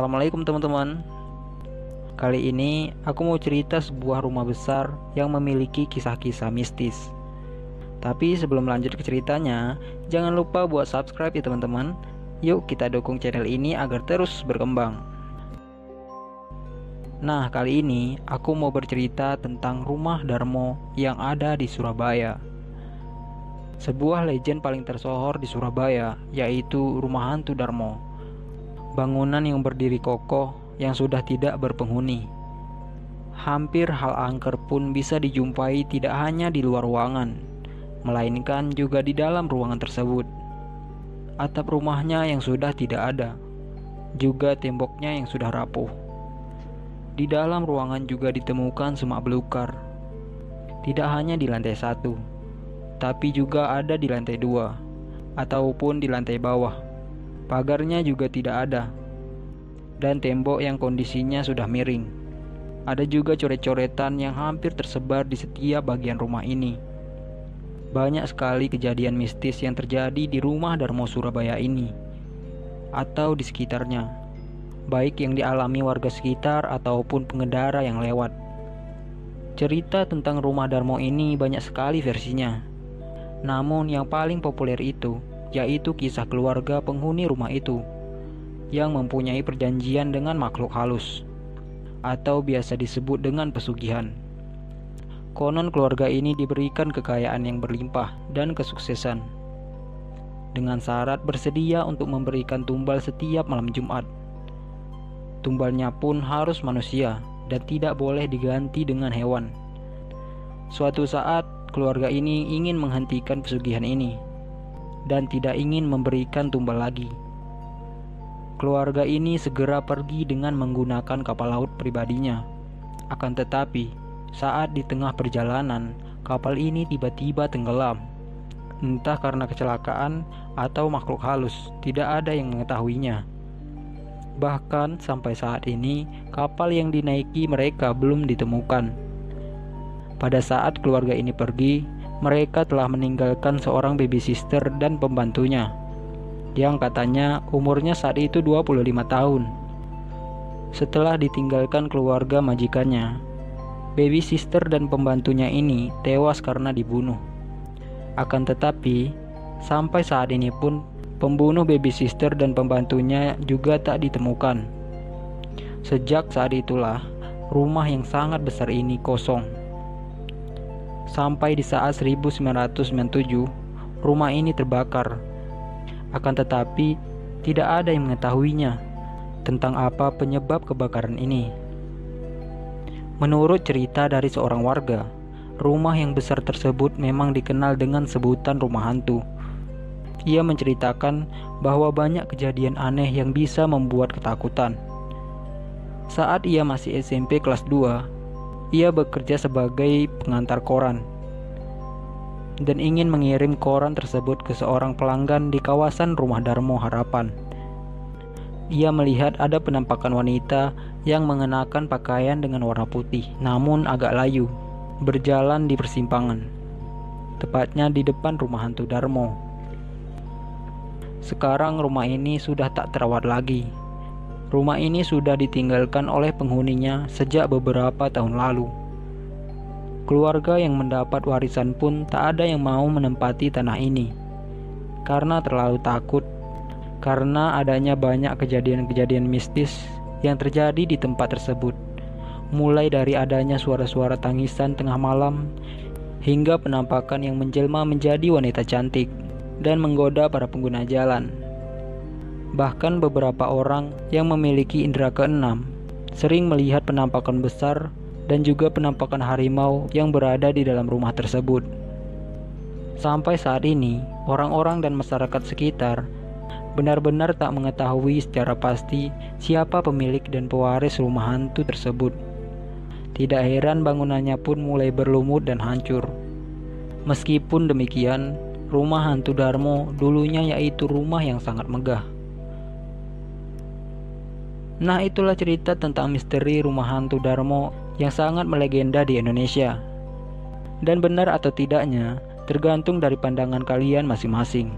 Assalamualaikum teman-teman. Kali ini aku mau cerita sebuah rumah besar yang memiliki kisah-kisah mistis. Tapi sebelum lanjut ke ceritanya, jangan lupa buat subscribe ya teman-teman. Yuk kita dukung channel ini agar terus berkembang. Nah, kali ini aku mau bercerita tentang rumah Darmo yang ada di Surabaya. Sebuah legend paling tersohor di Surabaya, yaitu Rumah Hantu Darmo. Bangunan yang berdiri kokoh yang sudah tidak berpenghuni. Hampir hal angker pun bisa dijumpai tidak hanya di luar ruangan, melainkan juga di dalam ruangan tersebut. Atap rumahnya yang sudah tidak ada, juga temboknya yang sudah rapuh. Di dalam ruangan juga ditemukan semak belukar. Tidak hanya di lantai 1, tapi juga ada di lantai 2, ataupun di lantai bawah. Pagarnya juga tidak ada, dan tembok yang kondisinya sudah miring. Ada juga coret-coretan yang hampir tersebar di setiap bagian rumah ini. Banyak sekali kejadian mistis yang terjadi di rumah Darmo Surabaya ini, atau di sekitarnya, baik yang dialami warga sekitar ataupun pengendara yang lewat. Cerita tentang rumah Darmo ini banyak sekali versinya. Namun yang paling populer itu yaitu kisah keluarga penghuni rumah itu yang mempunyai perjanjian dengan makhluk halus, atau biasa disebut dengan pesugihan. Konon keluarga ini diberikan kekayaan yang berlimpah dan kesuksesan, dengan syarat bersedia untuk memberikan tumbal setiap malam Jumat. Tumbalnya pun harus manusia dan tidak boleh diganti dengan hewan. Suatu saat keluarga ini ingin menghentikan pesugihan ini dan tidak ingin memberikan tumbal lagi. Keluarga ini segera pergi dengan menggunakan kapal laut pribadinya. Akan tetapi, saat di tengah perjalanan, kapal ini tiba-tiba tenggelam. Entah karena kecelakaan atau makhluk halus, tidak ada yang mengetahuinya. Bahkan sampai saat ini, kapal yang dinaiki mereka belum ditemukan. Pada saat keluarga ini pergi, mereka telah meninggalkan seorang baby sister dan pembantunya, yang katanya umurnya saat itu 25 tahun. Setelah ditinggalkan keluarga majikannya, baby sister dan pembantunya ini tewas karena dibunuh. Akan tetapi, sampai saat ini pun pembunuh baby sister dan pembantunya juga tak ditemukan. Sejak saat itulah, rumah yang sangat besar ini kosong. Sampai di saat 1997, rumah ini terbakar. Akan tetapi, tidak ada yang mengetahuinya tentang apa penyebab kebakaran ini. Menurut cerita dari seorang warga, rumah yang besar tersebut memang dikenal dengan sebutan rumah hantu. Ia menceritakan bahwa banyak kejadian aneh yang bisa membuat ketakutan. Saat ia masih SMP kelas 2, ia bekerja sebagai pengantar koran dan ingin mengirim koran tersebut ke seorang pelanggan di kawasan Rumah Darmo Harapan. Ia melihat ada penampakan wanita yang mengenakan pakaian dengan warna putih, namun agak layu, berjalan di persimpangan, tepatnya di depan rumah hantu Darmo. Sekarang rumah ini sudah tak terawat lagi. Rumah ini sudah ditinggalkan oleh penghuninya sejak beberapa tahun lalu. Keluarga yang mendapat warisan pun tak ada yang mau menempati tanah ini karena terlalu takut, karena adanya banyak kejadian-kejadian mistis yang terjadi di tempat tersebut. Mulai dari adanya suara-suara tangisan tengah malam hingga penampakan yang menjelma menjadi wanita cantik dan menggoda para pengguna jalan. Bahkan beberapa orang yang memiliki indera keenam sering melihat penampakan besar dan juga penampakan harimau yang berada di dalam rumah tersebut. Sampai saat ini, orang-orang dan masyarakat sekitar benar-benar tak mengetahui secara pasti siapa pemilik dan pewaris rumah hantu tersebut. Tidak heran bangunannya pun mulai berlumut dan hancur. Meskipun demikian, rumah hantu Darmo dulunya yaitu rumah yang sangat megah. Nah, itulah cerita tentang misteri rumah hantu Darmo yang sangat melegenda di Indonesia. Dan benar atau tidaknya, tergantung dari pandangan kalian masing-masing.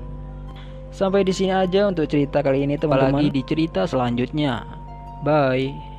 Sampai di sini aja untuk cerita kali ini teman-teman. Apalagi di cerita selanjutnya. Bye.